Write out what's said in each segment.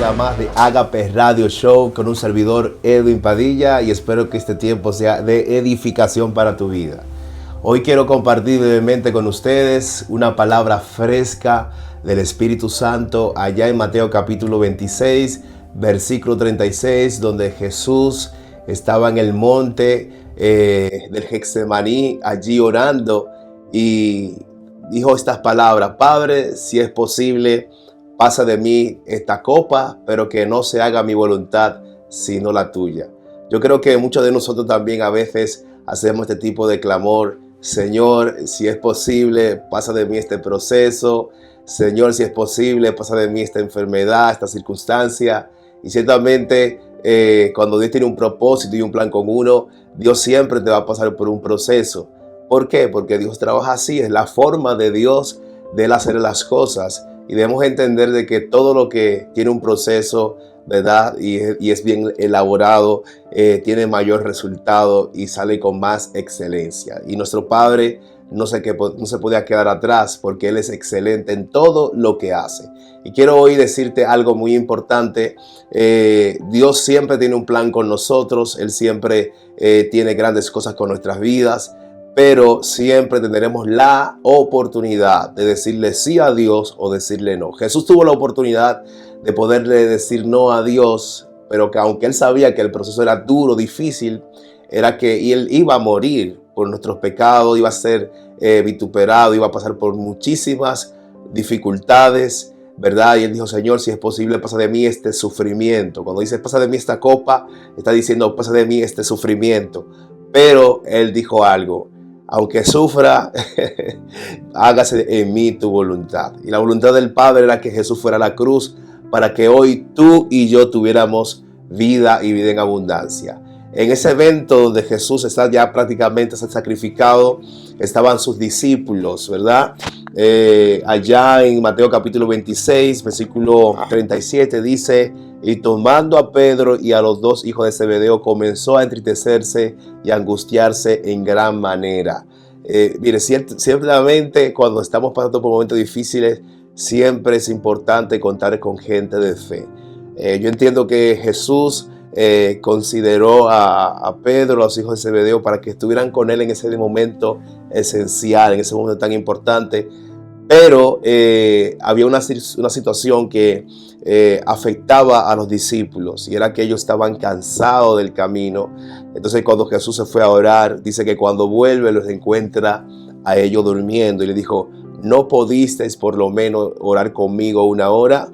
entrega más de Agape Radio Show con un servidor Edwin Padilla y espero que este tiempo sea de edificación para tu vida. Hoy quiero compartir brevemente con ustedes una palabra fresca del Espíritu Santo allá en Mateo capítulo 26, versículo 36, donde Jesús estaba en el monte del Getsemaní, allí orando y dijo estas palabras: Padre, si es posible, pasa de mí esta copa, pero que no se haga mi voluntad, sino la tuya. Yo creo que muchos de nosotros también a veces hacemos este tipo de clamor: Señor, si es posible, pasa de mí este proceso. Señor, si es posible, pasa de mí esta enfermedad, esta circunstancia. Y ciertamente, cuando Dios tiene un propósito y un plan con uno, Dios siempre te va a pasar por un proceso. ¿Por qué? Porque Dios trabaja así, es la forma de Dios de él hacer las cosas. Y debemos entender de que todo lo que tiene un proceso, ¿verdad? Y es bien elaborado, tiene mayor resultado y sale con más excelencia. Y nuestro Padre no se podía quedar atrás porque Él es excelente en todo lo que hace. Y quiero hoy decirte algo muy importante. Dios siempre tiene un plan con nosotros. Él siempre tiene grandes cosas con nuestras vidas. Pero siempre tendremos la oportunidad de decirle sí a Dios o decirle no. Jesús tuvo la oportunidad de poderle decir no a Dios, pero que aunque él sabía que el proceso era duro, difícil, era que él iba a morir por nuestros pecados, iba a ser vituperado, iba a pasar por muchísimas dificultades, ¿verdad? Y él dijo: Señor, si es posible, pasa de mí este sufrimiento. Cuando dice pasa de mí esta copa, está diciendo pasa de mí este sufrimiento. Pero él dijo algo: aunque sufra, hágase en mí tu voluntad. Y la voluntad del Padre era que Jesús fuera a la cruz para que hoy tú y yo tuviéramos vida y vida en abundancia. En ese evento donde Jesús está ya prácticamente sacrificado, estaban sus discípulos, ¿verdad? Allá en Mateo capítulo 26, versículo 37 dice: y tomando a Pedro y a los dos hijos de Zebedeo, comenzó a entristecerse y a angustiarse en gran manera. Mire, ciertamente cuando estamos pasando por momentos difíciles, siempre es importante contar con gente de fe. Yo entiendo que Jesús consideró a Pedro, a los hijos de Zebedeo, para que estuvieran con él en ese momento esencial, en ese momento tan importante. Pero había una situación que afectaba a los discípulos, y era que ellos estaban cansados del camino. Entonces, cuando Jesús se fue a orar, dice que cuando vuelve los encuentra a ellos durmiendo y le dijo: ¿no podisteis por lo menos orar conmigo una hora?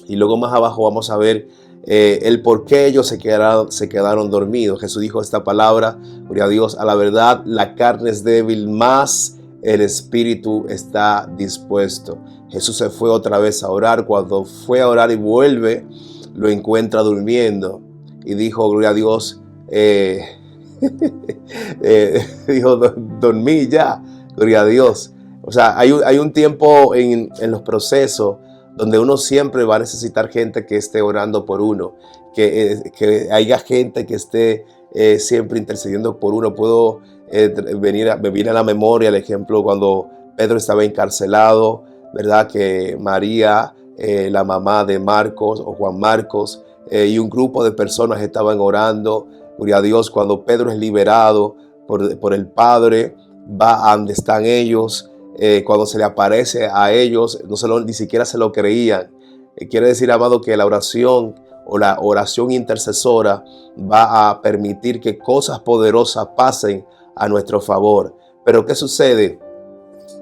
Y luego más abajo vamos a ver el por qué ellos se quedaron dormidos. Jesús dijo esta palabra: gloria a Dios, a la verdad la carne es débil, más el espíritu está dispuesto. Jesús se fue otra vez a orar. Cuando fue a orar y vuelve, lo encuentra durmiendo y dijo: gloria a Dios, dijo: dormí ya, gloria a Dios. O sea, hay un tiempo en los procesos donde uno siempre va a necesitar gente que esté orando por uno, que haya gente que esté siempre intercediendo por uno. Me viene a la memoria el ejemplo cuando Pedro estaba encarcelado, ¿verdad? Que María, la mamá de Marcos o Juan Marcos, y un grupo de personas estaban orando. Gloria a Dios, cuando Pedro es liberado por el Padre, va a donde están ellos. Cuando se le aparece a ellos, ni siquiera se lo creían. Quiere decir, amado, que la oración o la oración intercesora va a permitir que cosas poderosas pasen a nuestro favor. Pero ¿qué sucede?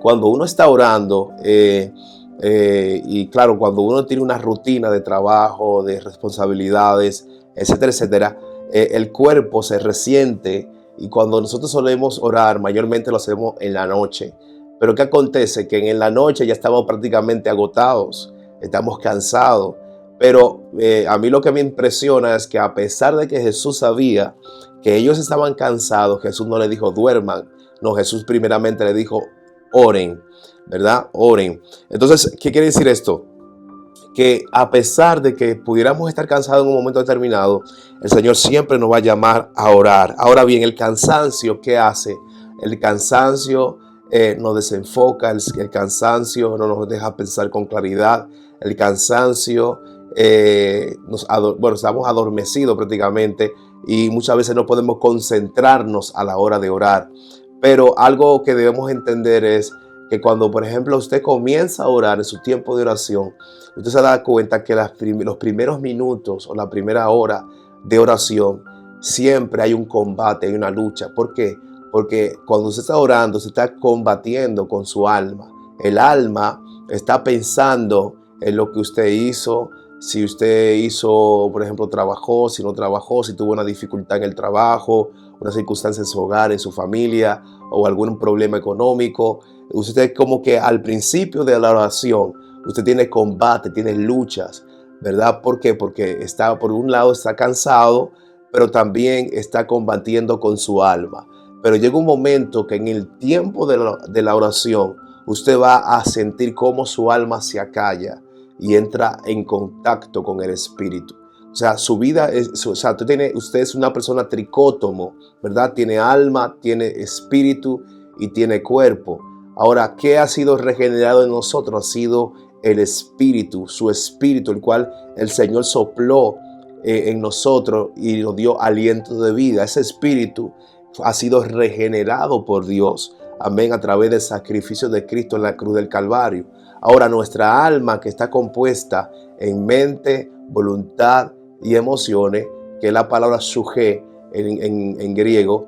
Cuando uno está orando, y claro, cuando uno tiene una rutina de trabajo, de responsabilidades, etcétera, etcétera, el cuerpo se resiente, y cuando nosotros solemos orar, mayormente lo hacemos en la noche. Pero ¿qué acontece? Que en la noche ya estamos prácticamente agotados, estamos cansados. Pero a mí lo que me impresiona es que a pesar de que Jesús sabía que ellos estaban cansados, Jesús no le dijo duerman. No, Jesús primeramente le dijo oren, ¿verdad? Oren. Entonces, ¿qué quiere decir esto? Que a pesar de que pudiéramos estar cansados en un momento determinado, el Señor siempre nos va a llamar a orar. Ahora bien, el cansancio, ¿qué hace? El cansancio nos desenfoca, el cansancio no nos deja pensar con claridad, el cansancio estamos adormecidos prácticamente y muchas veces no podemos concentrarnos a la hora de orar. Pero algo que debemos entender es que cuando, por ejemplo, usted comienza a orar en su tiempo de oración, usted se da cuenta que los primeros minutos o la primera hora de oración siempre hay un combate, hay una lucha. ¿Por qué? Porque cuando usted está orando, se está combatiendo con su alma. El alma está pensando en lo que usted hizo, si usted hizo, por ejemplo, trabajó, si no trabajó, si tuvo una dificultad en el trabajo, una circunstancia en su hogar, en su familia o algún problema económico. Usted como que al principio de la oración, usted tiene combate, tiene luchas, ¿verdad? ¿Por qué? Porque por un lado está cansado, pero también está combatiendo con su alma. Pero llega un momento que en el tiempo de la oración, usted va a sentir cómo su alma se acalla y entra en contacto con el Espíritu. O sea, su vida usted es una persona tricótomo, ¿verdad? Tiene alma, tiene espíritu y tiene cuerpo. Ahora, ¿qué ha sido regenerado en nosotros? Ha sido el Espíritu, su Espíritu, el cual el Señor sopló en nosotros y nos dio aliento de vida. Ese Espíritu ha sido regenerado por Dios. Amén, a través del sacrificio de Cristo en la cruz del Calvario. Ahora nuestra alma, que está compuesta en mente, voluntad y emociones, que es la palabra suje en griego,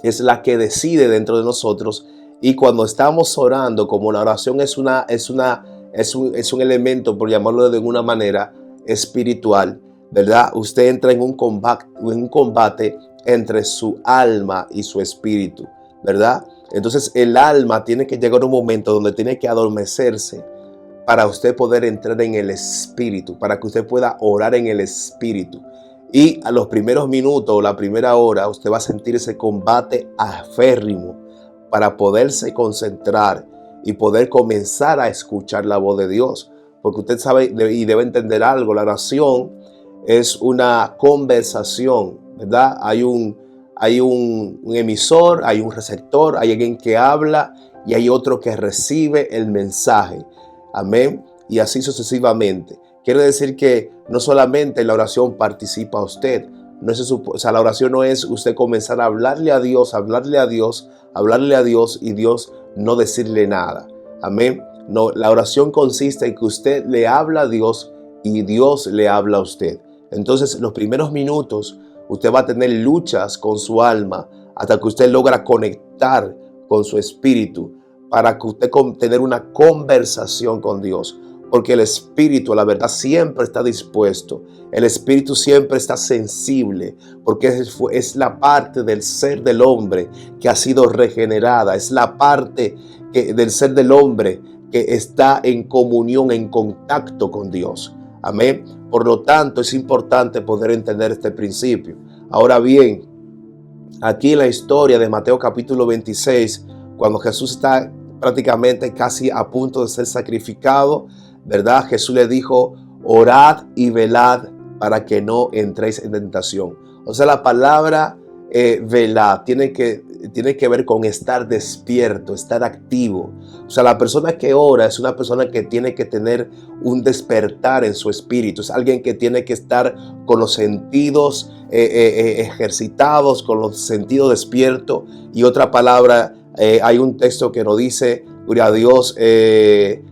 es la que decide dentro de nosotros. Y cuando estamos orando, como la oración es un elemento, por llamarlo de alguna manera, espiritual, ¿verdad? Usted entra en un combate entre su alma y su espíritu, ¿verdad? Entonces el alma tiene que llegar a un momento donde tiene que adormecerse para usted poder entrar en el espíritu, para que usted pueda orar en el espíritu. Y a los primeros minutos o la primera hora usted va a sentir ese combate aférrimo para poderse concentrar y poder comenzar a escuchar la voz de Dios. Porque usted sabe y debe entender algo, la oración es una conversación, ¿verdad? Hay un emisor, hay un receptor, hay alguien que habla y hay otro que recibe el mensaje. Amén. Y así sucesivamente. Quiere decir que no solamente en la oración participa usted. La oración no es usted comenzar a hablarle a Dios y Dios no decirle nada. Amén. No, la oración consiste en que usted le habla a Dios y Dios le habla a usted. Entonces, los primeros minutos usted va a tener luchas con su alma hasta que usted logra conectar con su espíritu para que usted tener una conversación con Dios. Porque el espíritu, la verdad, siempre está dispuesto. El espíritu siempre está sensible porque es la parte del ser del hombre que ha sido regenerada. Es la parte del ser del hombre que está en comunión, en contacto con Dios. Amén. Por lo tanto, es importante poder entender este principio. Ahora bien, aquí en la historia de Mateo capítulo 26, cuando Jesús está prácticamente casi a punto de ser sacrificado, ¿verdad? Jesús le dijo, orad y velad para que no entréis en tentación. O sea, la palabra velad tiene que ver con estar despierto, estar activo. O sea, la persona que ora es una persona que tiene que tener un despertar en su espíritu. Es alguien que tiene que estar con los sentidos ejercitados, con los sentidos despiertos. Y otra palabra, hay un texto que nos dice, gloria a Dios,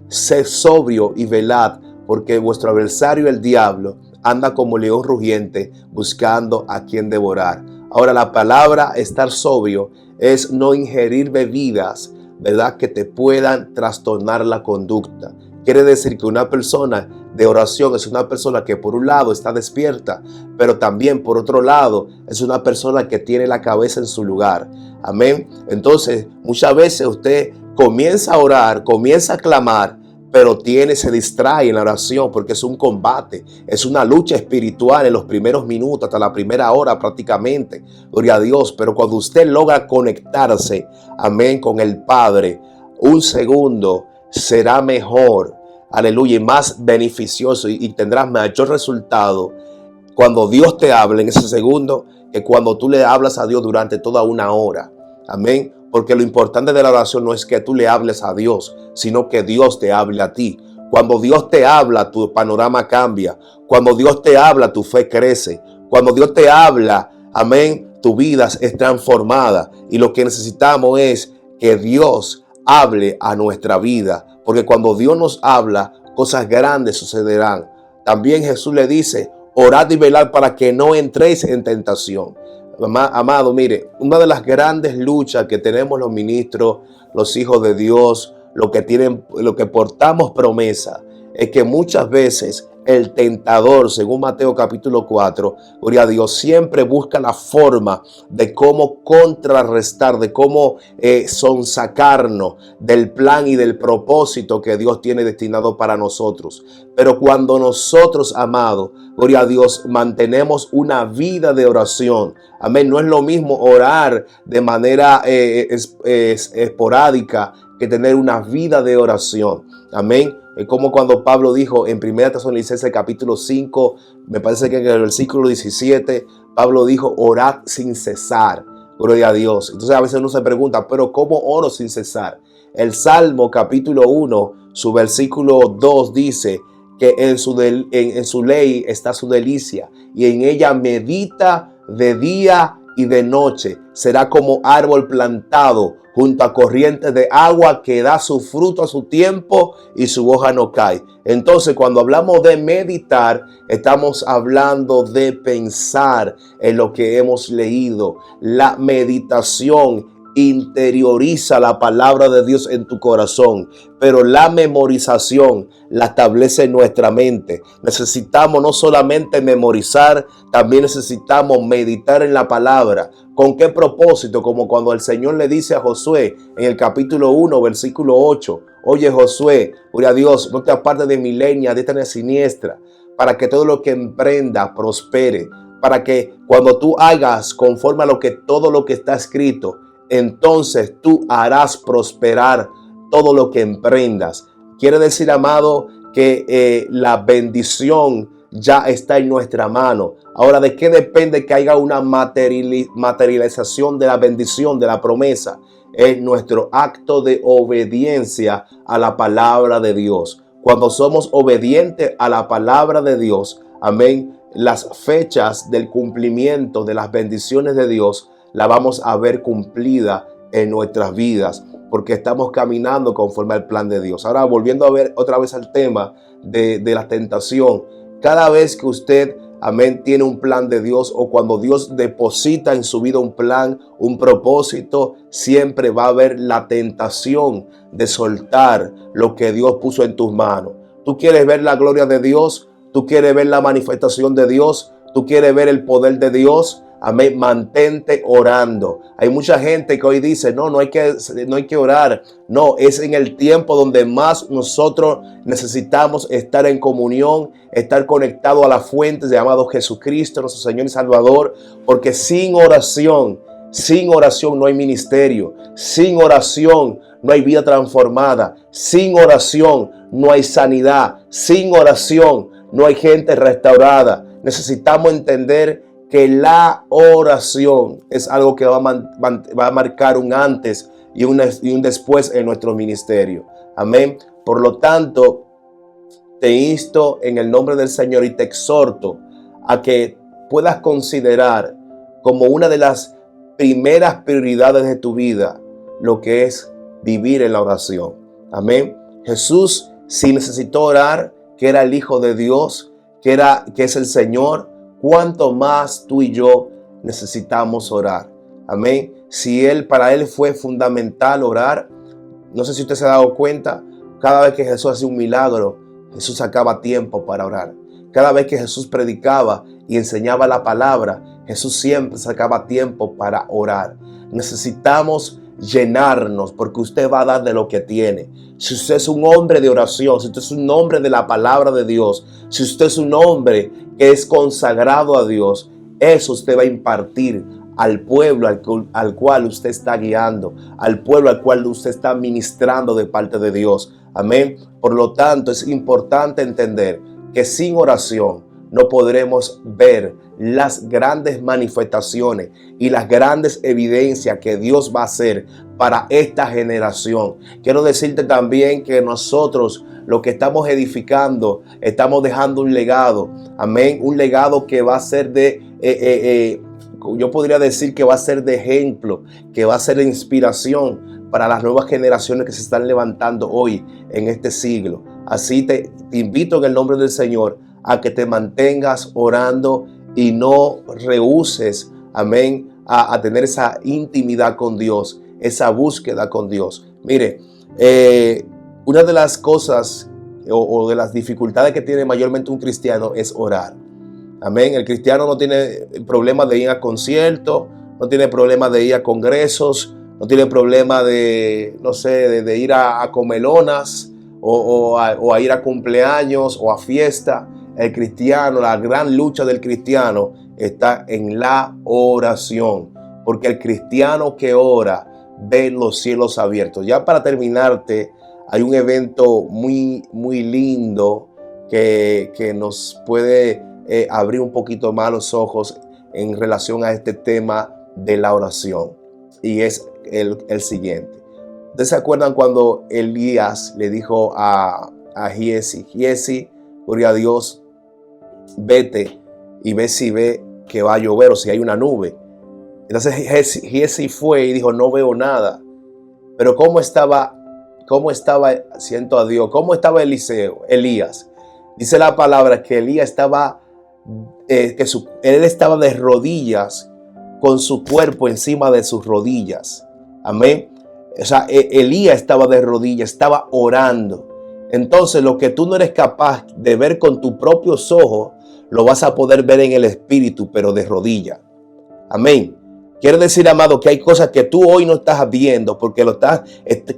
sed sobrio y velad, porque vuestro adversario el diablo anda como león rugiente buscando a quien devorar. Ahora, la palabra estar sobrio es no ingerir bebidas, ¿verdad?, que te puedan trastornar la conducta. Quiere decir que una persona de oración es una persona que por un lado está despierta, pero también por otro lado es una persona que tiene la cabeza en su lugar. Amén. Entonces, muchas veces usted comienza a orar, comienza a clamar, pero se distrae en la oración porque es un combate, es una lucha espiritual en los primeros minutos, hasta la primera hora prácticamente, gloria a Dios. Pero cuando usted logra conectarse, amén, con el Padre, un segundo será mejor, aleluya, y más beneficioso y tendrás mayor resultado cuando Dios te habla en ese segundo que cuando tú le hablas a Dios durante toda una hora. Amén. Porque lo importante de la oración no es que tú le hables a Dios, sino que Dios te hable a ti. Cuando Dios te habla, tu panorama cambia. Cuando Dios te habla, tu fe crece. Cuando Dios te habla, amén, tu vida es transformada. Y lo que necesitamos es que Dios hable a nuestra vida. Porque cuando Dios nos habla, cosas grandes sucederán. También Jesús le dice, orad y velad para que no entréis en tentación. Amado, mire, una de las grandes luchas que tenemos los ministros, los hijos de Dios, lo que portamos promesa, es que muchas veces el tentador, según Mateo capítulo 4, gloria a Dios, siempre busca la forma de cómo contrarrestar, de cómo sonsacarnos del plan y del propósito que Dios tiene destinado para nosotros. Pero cuando nosotros, amados, gloria a Dios, mantenemos una vida de oración, amén, no es lo mismo orar de manera esporádica que tener una vida de oración, amén. Es como cuando Pablo dijo en 1 Tesalonicenses capítulo 5, me parece que en el versículo 17, Pablo dijo, orad sin cesar, gloria a Dios. Entonces a veces uno se pregunta, pero ¿cómo oro sin cesar? El Salmo capítulo 1, su versículo 2 dice que en su ley está su delicia y en ella medita de día y de noche. Será como árbol plantado junto a corrientes de agua que da su fruto a su tiempo y su hoja no cae. Entonces, cuando hablamos de meditar, estamos hablando de pensar en lo que hemos leído. La meditación interioriza la palabra de Dios en tu corazón, pero la memorización la establece en nuestra mente. Necesitamos no solamente memorizar, también necesitamos meditar en la palabra. ¿Con qué propósito? Como cuando el Señor le dice a Josué en el capítulo 1, versículo 8, oye Josué, gloria a Dios, no te apartes de mi leña, de esta siniestra, para que todo lo que emprenda prospere, para que cuando tú hagas conforme a todo lo que está escrito, entonces tú harás prosperar todo lo que emprendas. Quiere decir, amado, que la bendición ya está en nuestra mano. Ahora, ¿de qué depende que haya una materialización de la bendición, de la promesa? Es nuestro acto de obediencia a la palabra de Dios. Cuando somos obedientes a la palabra de Dios, amén, las fechas del cumplimiento de las bendiciones de Dios la vamos a ver cumplida en nuestras vidas, porque estamos caminando conforme al plan de Dios. Ahora, volviendo a ver otra vez al tema de la tentación, cada vez que usted, amén, tiene un plan de Dios, o cuando Dios deposita en su vida un plan, un propósito, siempre va a haber la tentación de soltar lo que Dios puso en tus manos. ¿Tú quieres ver la gloria de Dios? ¿Tú quieres ver la manifestación de Dios? ¿Tú quieres ver el poder de Dios? Amén, mantente orando. Hay mucha gente que hoy dice, no hay que orar. No, es en el tiempo donde más nosotros necesitamos estar en comunión, estar conectado a la fuente llamado Jesucristo, nuestro Señor y Salvador, porque sin oración no hay ministerio. Sin oración no hay vida transformada. Sin oración no hay sanidad. Sin oración no hay gente restaurada. Necesitamos entender que la oración es algo que va a marcar un antes y un después en nuestro ministerio. Amén. Por lo tanto, te insto en el nombre del Señor y te exhorto a que puedas considerar como una de las primeras prioridades de tu vida lo que es vivir en la oración. Amén. Jesús, si necesitó orar, que era el Hijo de Dios, que es el Señor, cuánto más tú y yo necesitamos orar. Amén. Si para él fue fundamental orar, no sé si usted se ha dado cuenta, cada vez que Jesús hacía un milagro, Jesús sacaba tiempo para orar. Cada vez que Jesús predicaba y enseñaba la palabra, Jesús siempre sacaba tiempo para orar. Necesitamos llenarnos, porque usted va a dar de lo que tiene. Si usted es un hombre de oración, si usted es un hombre de la palabra de Dios, si usted es un hombre que es consagrado a Dios, eso usted va a impartir al pueblo al cual usted está guiando, al pueblo al cual usted está ministrando de parte de Dios. Amén. Por lo tanto, es importante entender que sin oración no podremos ver las grandes manifestaciones y las grandes evidencias que Dios va a hacer para esta generación. Quiero decirte también que nosotros, lo que estamos edificando, estamos dejando un legado. Amén. Un legado que va a ser yo podría decir que va a ser de ejemplo, que va a ser de inspiración para las nuevas generaciones que se están levantando hoy en este siglo. Así te invito en el nombre del Señor a que te mantengas orando y no rehuses, amén, a tener esa intimidad con Dios, esa búsqueda con Dios. Mire, una de las cosas o de las dificultades que tiene mayormente un cristiano es orar. Amén. El cristiano no tiene problema de ir a conciertos, no tiene problema de ir a congresos, no tiene problema de, no sé, de ir a comelonas o a ir a cumpleaños o a fiesta. El cristiano, la gran lucha del cristiano está en la oración, porque el cristiano que ora ve los cielos abiertos. Ya para terminarte, hay un evento muy lindo que nos puede abrir un poquito más los ojos en relación a este tema de la oración, y es el siguiente. ¿Ustedes se acuerdan cuando Elías le dijo a Giesi, gloria a Dios, vete y ve si ve que va a llover o si hay una nube? Entonces Giesi fue y dijo, no veo nada. Pero ¿cómo estaba, siento a Dios, cómo estaba Elías? Dice la palabra que Elías estaba, él estaba de rodillas con su cuerpo encima de sus rodillas. Amén. O sea, Elías estaba de rodillas, estaba orando. Entonces, lo que tú no eres capaz de ver con tus propios ojos, lo vas a poder ver en el espíritu, pero de rodillas. Amén. Quiere decir, amado, que hay cosas que tú hoy no estás viendo porque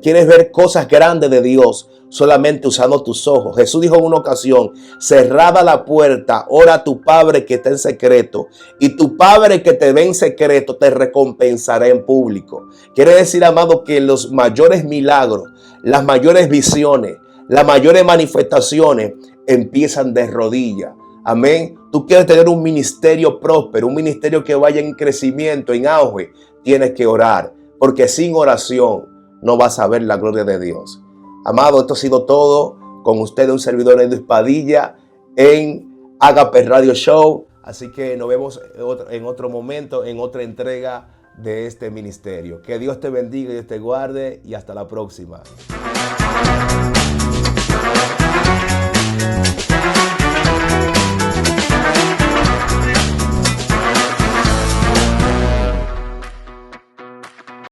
quieres ver cosas grandes de Dios solamente usando tus ojos. Jesús dijo en una ocasión, cerrada la puerta, ora a tu Padre que está en secreto, y tu Padre que te ve en secreto te recompensará en público. Quiere decir, amado, que los mayores milagros, las mayores visiones, las mayores manifestaciones empiezan de rodillas. Amén. Tú quieres tener un ministerio próspero, un ministerio que vaya en crecimiento, en auge. Tienes que orar, porque sin oración no vas a ver la gloria de Dios. Amado, esto ha sido todo. Con ustedes un servidor Edwin Padilla en Agape Radio Show. Así que nos vemos en otro momento, en otra entrega de este ministerio. Que Dios te bendiga y Dios te guarde, y hasta la próxima.